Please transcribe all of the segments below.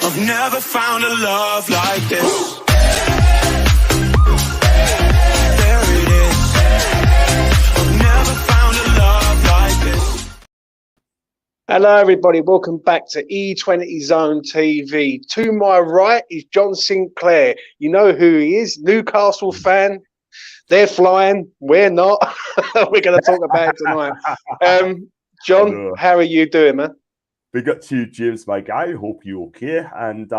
I've never found a love like this. There it is. I've never found a love like this. Hello, everybody. Welcome back to E20 Zone TV. To my right is John Sinclair. You know who he is, Newcastle fan. They're flying. We're not. We're going to talk about it tonight. John, how are you doing, man? Big up to you, James, my guy. Hope you're okay. And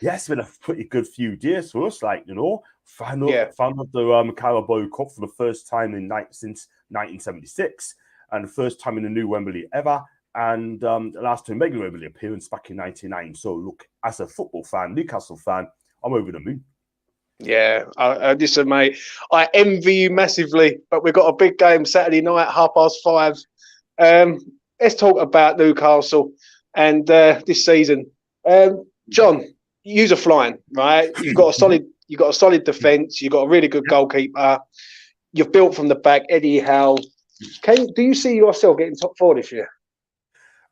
yeah, it's been a pretty good few days for us. Like, you know, found out the Carabao Cup for the first time since 1976, and the first time in the new Wembley ever. And the last time regular Wembley appearance back in 1999. So, look, as a football fan, Newcastle fan, I'm over the moon. Yeah, listen, mate, I envy you massively, but we've got a big game Saturday night, 5:30. Let's talk about Newcastle and this season. John, you're flying, right? You've got a solid defence. You've got a really good goalkeeper. You've built from the back, Eddie Howe. Do you see yourself getting top four this year?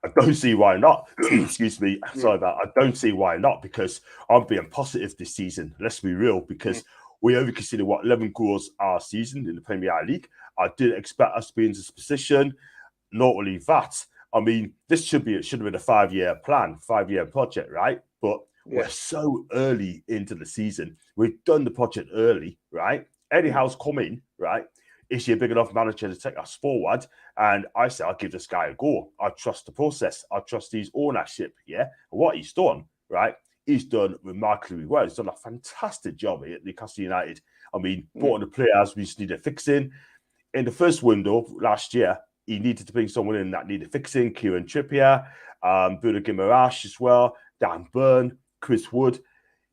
I don't see why not. Excuse me. Sorry about that. I don't see why not, because I'm being positive this season. Let's be real, because we only consider 11 goals our season in the Premier League. I didn't expect us to be in this position. Not only that, I mean, it should have been a 5-year plan, 5-year project, right? But we're so early into the season. We've done the project early, right? Eddie Howe's come in, right? Is he a big enough manager to take us forward? And I said, I'll give this guy a go. I trust the process. I trust his ownership, yeah? And what he's done, right? He's done remarkably well. He's done a fantastic job at Newcastle United. I mean, brought in the players we just needed fixing. In the first window last year, he needed to bring someone in that needed fixing. Kieran Trippier, Bruno Guimaraes as well, Dan Burn, Chris Wood,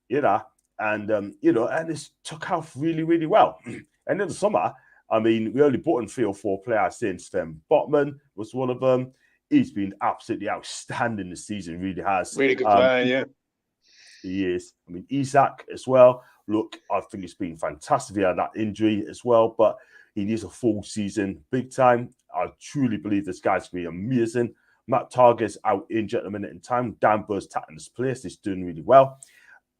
you know, and it's took off really, really well. And in the summer, I mean, we only brought in 3 or 4 players since. Sven Botman was one of them. He's been absolutely outstanding this season, really has. Really good player, yeah. He is. I mean, Isak as well. Look, I think it's been fantastic. He had that injury as well, but he needs a full season, big time. I truly believe this guy's going to be amazing. Matt Target's out injured at the minute in time. Dan Burr's taking his place. He's doing really well.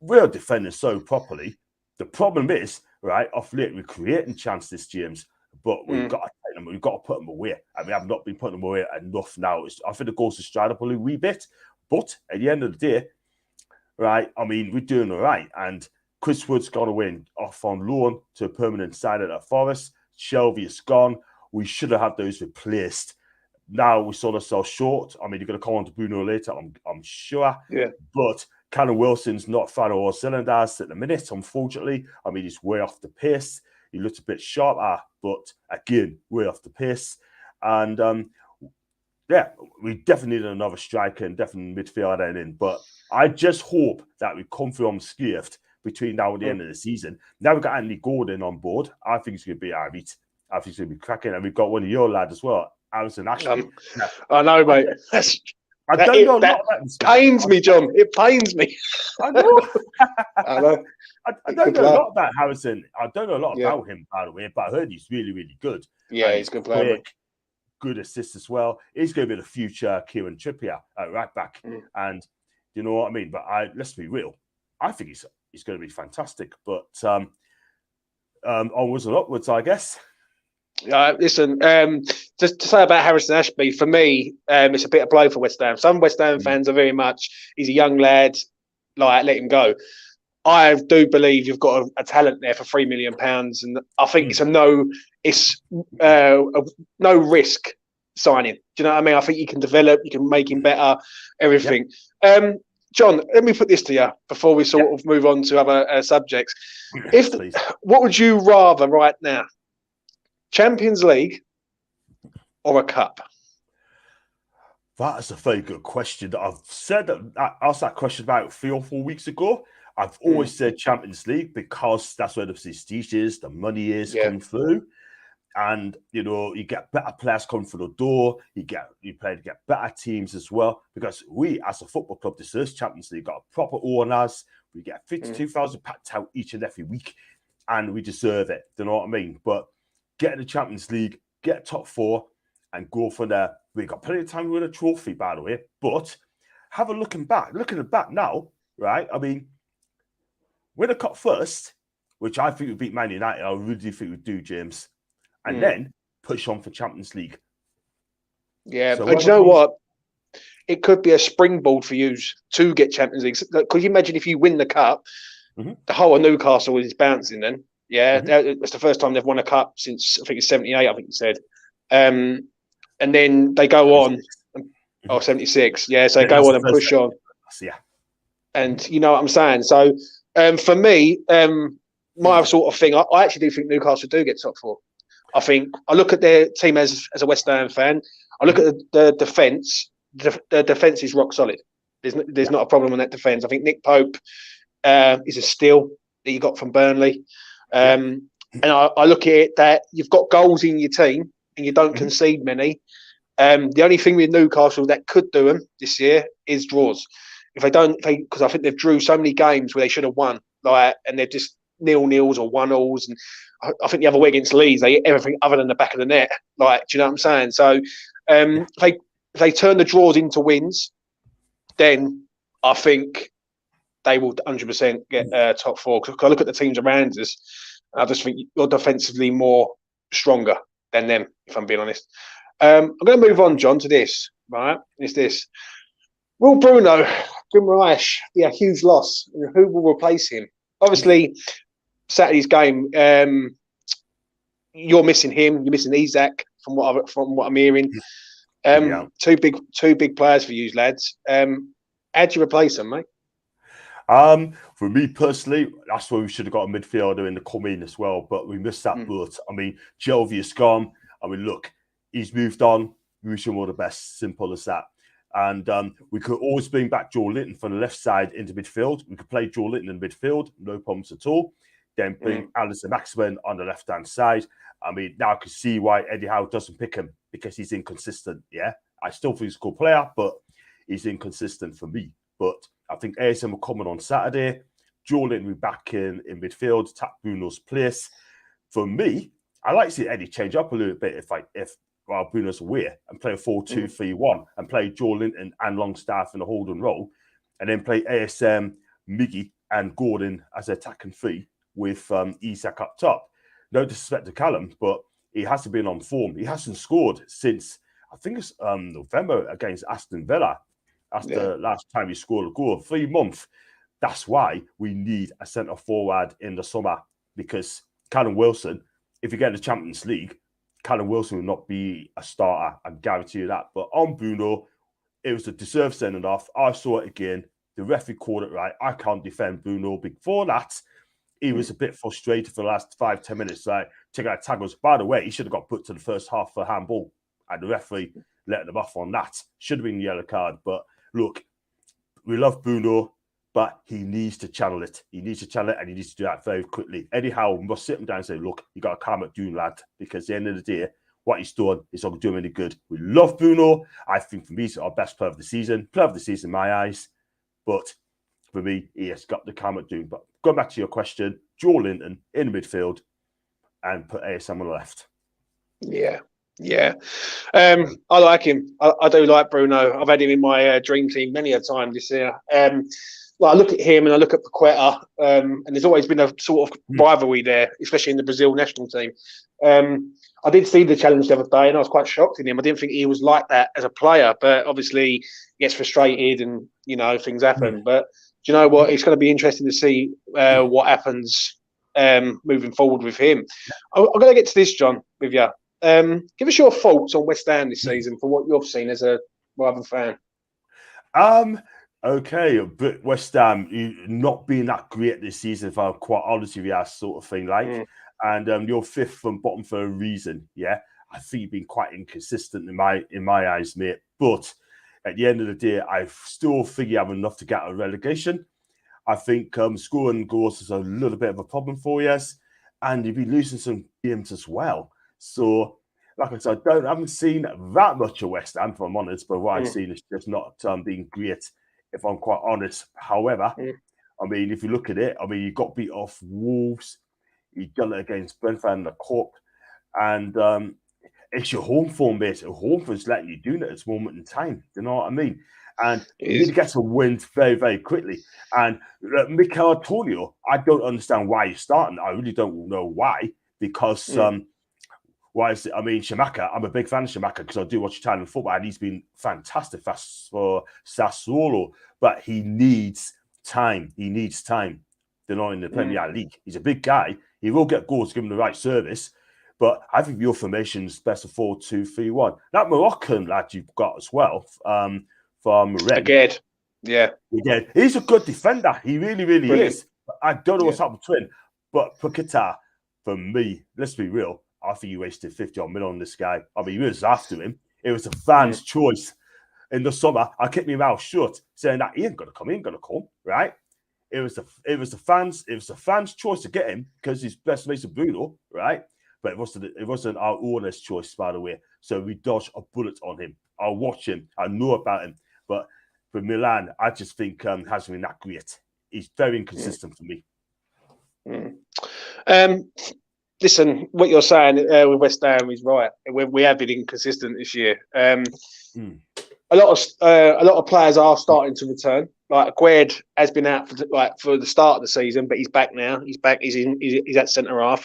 We're defending so properly. The problem is, right, off late, we're creating chances, James, but we've got to take them. We've got to put them away. And we have not been putting them away enough now. I think the goals to stride up a wee bit. But at the end of the day, right, I mean, we're doing all right. And Chris Wood's gone away off on loan to a permanent side at Forest. Shelby is gone. We should have had those replaced. Now we sold ourselves short. I mean, you're going to call on to Bruno later, I'm sure. Yeah. But Callum Wilson's not firing all cylinders at the minute, unfortunately. I mean, he's way off the pace. He looks a bit sharper, but again, way off the pace. And yeah, we definitely need another striker and definitely midfielder in. But I just hope that we come through unscathed between now and the end of the season. Now we've got Anthony Gordon on board. I think it's going to be all right. I think it's going to be cracking. And we've got one of your lads as well, Harrison Ashley. I know, mate. I don't know a lot about this guy. Pains me, John. It pains me. I know. I know. I don't know a lot about Harrison. I don't know a lot about him, by the way, but I heard he's really, really good. Yeah, he's a good player. Quick, good assist as well. He's going to be the future Kieran Trippier at right back. And you know what I mean? But let's be real. I think he's going to be fantastic. But onwards and upwards, I guess. Listen, just to say about Harrison Ashby, for me, it's a bit of blow for West Ham. Some West Ham fans are very much, he's a young lad, like, let him go. I do believe you've got a talent there for £3 million, and I think it's no risk signing. Do you know what I mean? I think you can develop, you can make him better, everything. Yep. John, let me put this to you before we sort of move on to other subjects. What would you rather right now? Champions League or a cup? That is a very good question. I asked that question about 3 or 4 weeks ago. I've always said Champions League because that's where the prestige is, the money is coming through. And, you know, you get better players coming through the door. You play to get better teams as well. Because we, as a football club, deserve Champions League. Got proper owners. We get 52,000 packed out each and every week. And we deserve it. Do you know what I mean? But get the Champions League, get top 4, and go from there. We got plenty of time to win a trophy, by the way. But looking back now, right? I mean, win a cup first, which I think would beat Man United. I really think would do, James, and then push on for Champions League. Yeah, So and do you know what? It could be a springboard for you to get Champions League. Could you imagine if you win the cup, the whole of Newcastle is bouncing then? Yeah, that's the first time they've won a cup since I think it's 78, I think you said. And then they go on, 76. Yeah, so they go on and push on. Yeah. And you know what I'm saying? So for me, my sort of thing, I actually do think Newcastle do get top four. I think I look at their team as a West Ham fan. I look at the defence. The defence is rock solid. There's not a problem on that defence. I think Nick Pope is a steal that you got from Burnley. And I look at it that you've got goals in your team and you don't concede many. The only thing with Newcastle that could do them this year is draws. If they don't, because I think they've drew so many games where they should have won, and they're just 0-0s or 1-0s. And I think the other way against Leeds, they hit everything other than the back of the net. Do you know what I'm saying? So if they turn the draws into wins, then I think they will 100% get top four. Because I look at the teams around us, I just think you're defensively more stronger than them, if I'm being honest. I'm going to move on, John, to this. Right? It's this. Will Bruno Guimaraes be a huge loss? Who will replace him? Obviously, Saturday's game, you're missing him. You're missing Isak from what I'm hearing. Two big players for you lads. How do you replace them, mate? For me personally, that's where we should have got a midfielder in the coming as well, but we missed that boat. I mean, Jelvia's gone. I mean, look, he's moved on. We wish him all the best. Simple as that. And we could always bring back Joe Linton from the left side into midfield. We could play Joe Linton in midfield, no problems at all. Then bring Alison Maximin on the left-hand side. I mean, now I can see why Eddie Howe doesn't pick him, because he's inconsistent, yeah? I still think he's a good player, but he's inconsistent for me. But I think ASM will come in on Saturday. Joe Linton will be back in midfield, tap Bruno's place. For me, I like to see Eddie change up a little bit while Bruno's away, and play a 4-2-3-1 and play Joe Linton and Longstaff in the holding role, and then play ASM, Miggy and Gordon as attacking three with Isak up top. No disrespect to Callum, but he hasn't been on form. He hasn't scored since, I think it's November against Aston Villa. That's the last time he scored a goal. 3 months. That's why we need a centre forward in the summer, because Callum Wilson, if you get the Champions League, Callum Wilson will not be a starter. I guarantee you that. But on Bruno, it was a deserved sending off. I saw it again. The referee called it right. I can't defend Bruno. Before that, he was a bit frustrated for the last 5-10 minutes. Taking out tackles. By the way, he should have got put to the first half for handball. And the referee let him off on that. Should have been a yellow card. But look, we love Bruno, but he needs to channel it. He needs to channel it, and he needs to do that very quickly. Eddie Howe must sit him down and say, look, you got to calm it down, lad, because at the end of the day, what he's done is not doing any good. We love Bruno. I think for me, he's our best player of the season. Player of the season in my eyes. But for me, he has got to calm it down. But going back to your question, Joe Linton in the midfield and put ASM on the left. Yeah. I like him. I do like Bruno. I've had him in my dream team many a time this year. I look at him and I look at Paqueta, and there's always been a sort of rivalry there, especially in the Brazil national team. I did see the challenge the other day, and I was quite shocked in him. I didn't think he was like that as a player, but obviously he gets frustrated, and things happen. But do you know what? It's going to be interesting to see what happens moving forward with him. I'm going to get to this, John, with you. Give us your thoughts on West Ham this season for what you've seen as a rival fan. Okay, but West Ham not being that great this season, if I'm quite honest with you, sort of thing, and you're fifth from bottom for a reason. Yeah, I think you've been quite inconsistent in my eyes, mate. But at the end of the day, I still think you have enough to get a relegation. I think scoring goals is a little bit of a problem for you, and you've been losing some games as well. So, like I said, I haven't seen that much of West Ham, if I'm honest, but what I've seen is just not being great, if I'm quite honest. However, I mean, if you look at it, I mean, you got beat off Wolves, you done it against Brentford in the Cup, and it's your home form, mate. Your home form's letting you do it at this moment in time. You know what I mean? and we need to get a win very, very quickly. And Mikel Antonio, I don't understand why he's starting. I really don't know why, because why is it? I mean, Schumacher, I'm a big fan of Schumacher because I do watch Italian football, and he's been fantastic for Sassuolo, but he needs time. He needs time. They're not in the Premier League. He's a big guy. He will get goals given the right service. But I think your formation's best of 4-2-3-1. That Moroccan lad you've got as well, from Rennes. Again, yeah. Again, he's a good defender. He really, really Brilliant. is. I don't know what's happened to him. But Paqueta, for me, let's be real, I think you wasted 50 odd million on this guy. I mean, he was after him. It was a fan's choice. In the summer, I kept my mouth shut, saying that he ain't gonna come, right? It was the fans' choice to get him because he's best mates with Bruno, right? But it wasn't our owner's choice, by the way. So we dodged a bullet on him. I'll watch him. I know about him. But for Milan, I just think hasn't been that great. He's very inconsistent for me. Listen, what you're saying with West Ham is right. We have been inconsistent this year. A lot of players are starting to return. Like Gued has been out for the start of the season, but he's back now. He's back. He's at centre half.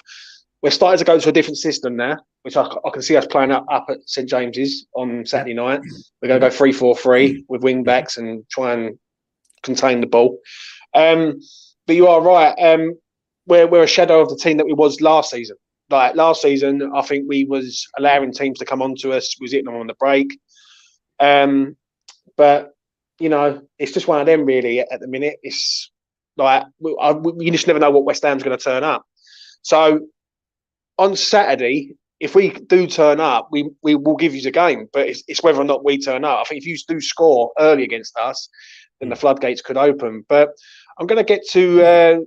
We're starting to go to a different system now, which I can see us playing up at St James's on Saturday night. We're going to go 3-4-3 with wing backs and try and contain the ball. But you are right. We're a shadow of the team that we was last season. Like last season, I think we was allowing teams to come onto us. We was hitting them on the break. But you know, it's just one of them really. At the minute, it's like you just never know what West Ham's going to turn up. So on Saturday, if we do turn up, we will give you the game. But it's whether or not we turn up. I think if you do score early against us, then the floodgates could open. But I'm going to get to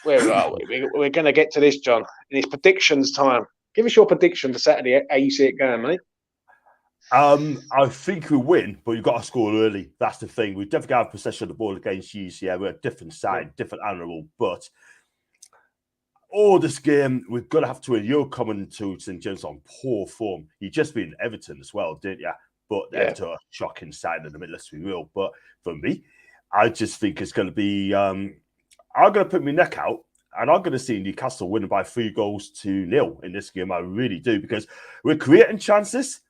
where are we? We're going to get to this, John. And it's predictions time. Give us your prediction for Saturday. How you see it going, mate? I think we win, but you've got to score early. That's the thing. We definitely have possession of the ball against you. Yeah, we're a different side, different animal. But this game, we've got to have to win. You're coming to St. James on poor form. You just beat Everton as well, didn't you? But Everton are shocking side in the middle, let's be real. But for me, I just think it's going to be... I'm going to put my neck out, and I'm going to see Newcastle winning by 3-0 in this game. I really do, because we're creating chances,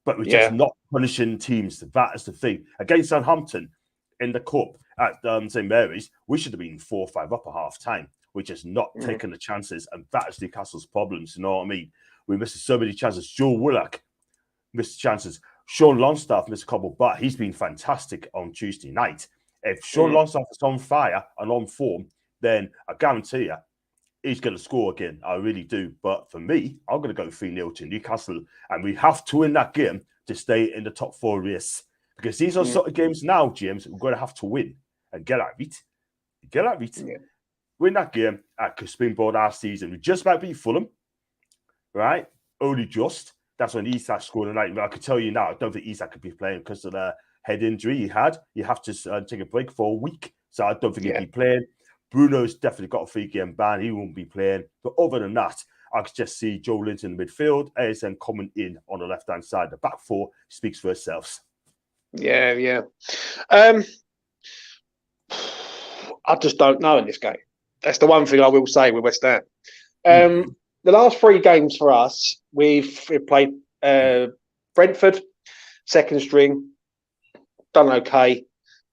but we're just not punishing teams. That is the thing. Against Southampton in the Cup at St. Mary's, we should have been 4-5 up at half time. We're just not taking the chances, and that is Newcastle's problems. You know what I mean? We missed so many chances. Joe Willock missed chances. Sean Longstaff missed a couple, but he's been fantastic on Tuesday night. If Sean Longstaff is on fire and on form, then I guarantee you he's going to score again. I really do. But for me, I'm going to go 3-0 to Newcastle. And we have to win that game to stay in the top 4 race. Because these are sort of games now, James, we're going to have to win and get that right. Get that right. Yeah. Win that game at Springboard our season. We just might beat Fulham, right? Only just. That's when Isak scored tonight. But I can tell you now, I don't think Isak could be playing because of the head injury he had. You have to take a break for a week. So I don't think he'll be playing. Bruno's definitely got a 3-game ban. He won't be playing. But other than that, I could just see Joe Linton in the midfield, ASN coming in on the left-hand side. The back four speaks for itself. Yeah. I just don't know in this game. That's the one thing I will say with West Ham. The last 3 games for us, we've played Brentford, second string, done okay.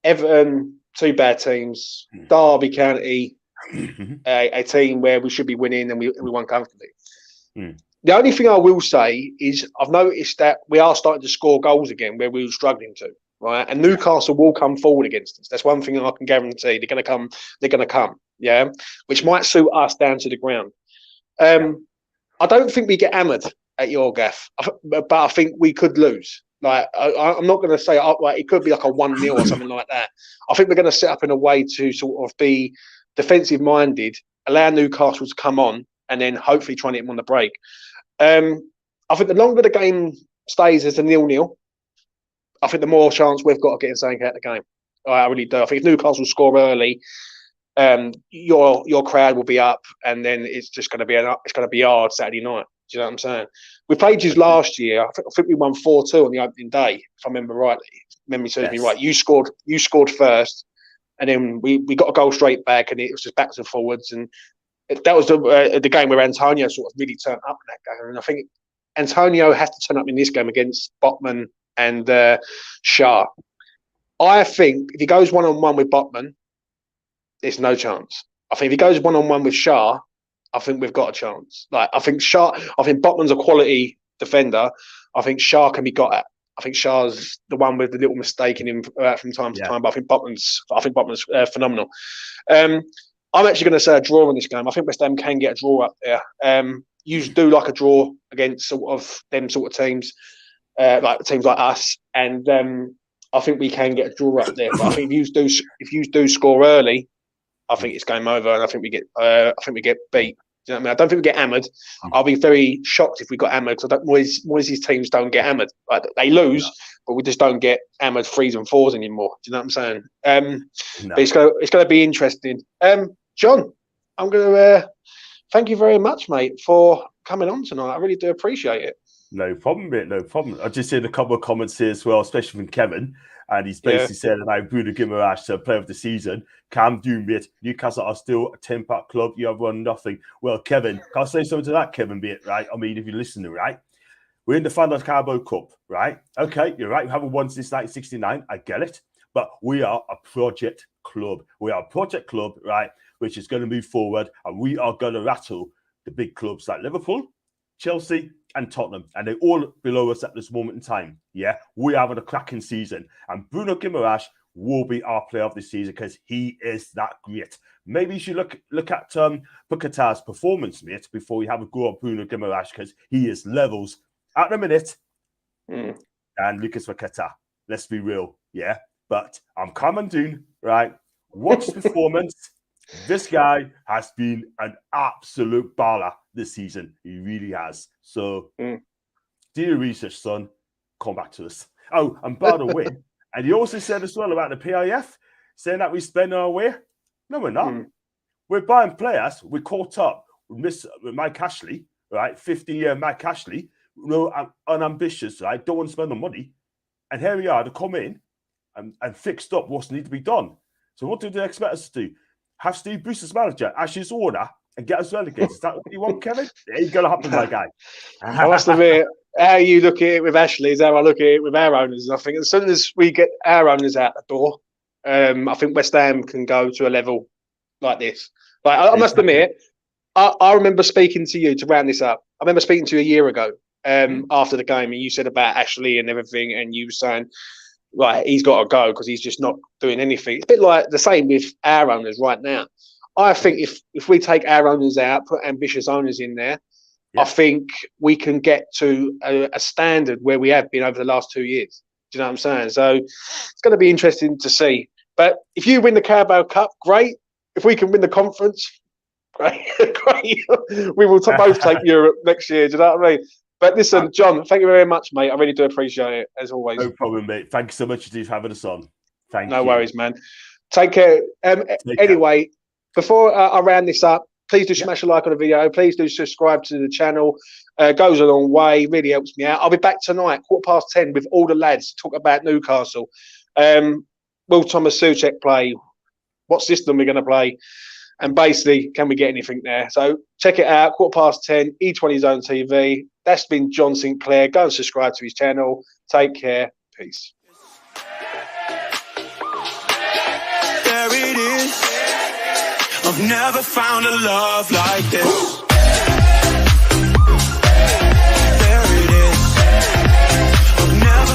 Everton, 2 bad teams. Derby County, a team where we should be winning and we won comfortably. The only thing I will say is I've noticed that we are starting to score goals again where we were struggling to, right? And Newcastle will come forward against us. That's one thing I can guarantee. They're going to come, yeah? Which might suit us down to the ground. I don't think we get hammered at your gaff, but I think we could lose. Like I'm not going to say it could be like a 1-0 or something like that. I think we're going to set up in a way to sort of be defensive minded, allow Newcastle to come on, and then hopefully try and hit them on the break. I think the longer the game stays as a 0-0, I think the more chance we've got of getting something out of the game. I really do. I think if Newcastle score early, your crowd will be up, and then it's just going to be hard Saturday night. Do you know what I'm saying? We played you last year. I think we won 4-2 on the opening day, if I remember rightly. memory serves me Yes. right. You scored first, and then we got a goal straight back, and it was just backwards and forwards. And that was the game where Antonio sort of really turned up in that game. And I think Antonio has to turn up in this game against Botman and Shah. I think if he goes 1-on-1 with Botman, there's no chance. I think if he goes 1-on-1 with Shah, I think we've got a chance. Like I think Botman's a quality defender. I think Shah can be got at. I think Shah's the one with the little mistake in him from time to time. But I think Botman's phenomenal. I'm actually going to say a draw in this game. I think West Ham can get a draw up there. You do like a draw against sort of them sort of teams, like teams like us, and I think we can get a draw up there. But I think if you do score early, I think it's game over, and I think we get beat. Do you know what I mean? I don't think we get hammered. I'll be very shocked if we got hammered because Moyes' teams don't get hammered. Like they lose, but we just don't get hammered 3s and 4s anymore. Do you know what I'm saying? But it's going to be interesting. John, I'm going to thank you very much, mate, for coming on tonight. I really do appreciate it. No problem, mate. No problem. I just seen a couple of comments here as well, especially from Kevin. And he's basically said about Bruno Guimaraes, player of the season. Cam Doom, mate. Newcastle are still a 10-pack club. You have won nothing. Well, Kevin, can I say something to that, Kevin, mate, right? I mean, if you're listening, right? We're in the Flanders Carabao Cup, right? Okay, you're right. We haven't won since 1969. I get it. But we are a project club. We are a project club, right, which is going to move forward. And we are going to rattle the big clubs like Liverpool, Chelsea, and Tottenham, and they're all below us at this moment in time. Yeah, we're having a cracking season, and Bruno Guimaraes will be our player of the season because he is that great. Maybe you should look at Paqueta's performance, mate, before we have a go at Bruno Guimaraes because he is levels at the minute. And Lucas Paqueta, let's be real, yeah. But I'm coming down, right? Watch his performance. This guy has been an absolute baller this season. He really has. So, do your research, son. Come back to us. Oh, and by the way, and he also said as well about the PIF, saying that we spend our way. No, we're not. We're buying players. We caught up with Mike Ashley, right? 50-year Mike Ashley. No, unambitious, right? Don't want to spend the money. And here we are to come in and fixed up what's need to be done. So what do they expect us to do? Have Steve Bruce as manager, Ashley's order, and get us relegated. Is that what you want, Kevin? It ain't going to happen, my guy. I must admit, how you look at it with Ashley is how I look at it with our owners. I think as soon as we get our owners out the door, I think West Ham can go to a level like this. Like I must admit, I remember speaking to you to round this up. I remember speaking to you a year ago after the game, and you said about Ashley and everything, and you were saying, right, he's got to go because he's just not doing anything. It's a bit like the same with our owners right now. I think if we take our owners out, put ambitious owners in there, I think we can get to a standard where we have been over the last 2 years. Do you know what I'm saying? So it's going to be interesting to see. But if you win the Carabao Cup, great. If we can win the conference, great. Great. We will both take Europe next year. Do you know what I mean? But listen, John, thank you very much, mate. I really do appreciate it, as always. No problem, mate. Thank you so much for having us on. Thank you. No worries, man. Take care. Anyway, before I round this up, please do smash a like on the video. Please do subscribe to the channel. Goes a long way. Really helps me out. I'll be back tonight, 10:15, with all the lads to talk about Newcastle. Will Thomas Souček play? What system we're going to play? And basically, can we get anything there? So check it out, 10:15, E20 Zone TV. That's been John Sinclair. Go and subscribe to his channel. Take care. Peace. There it is. I've never found a love like this.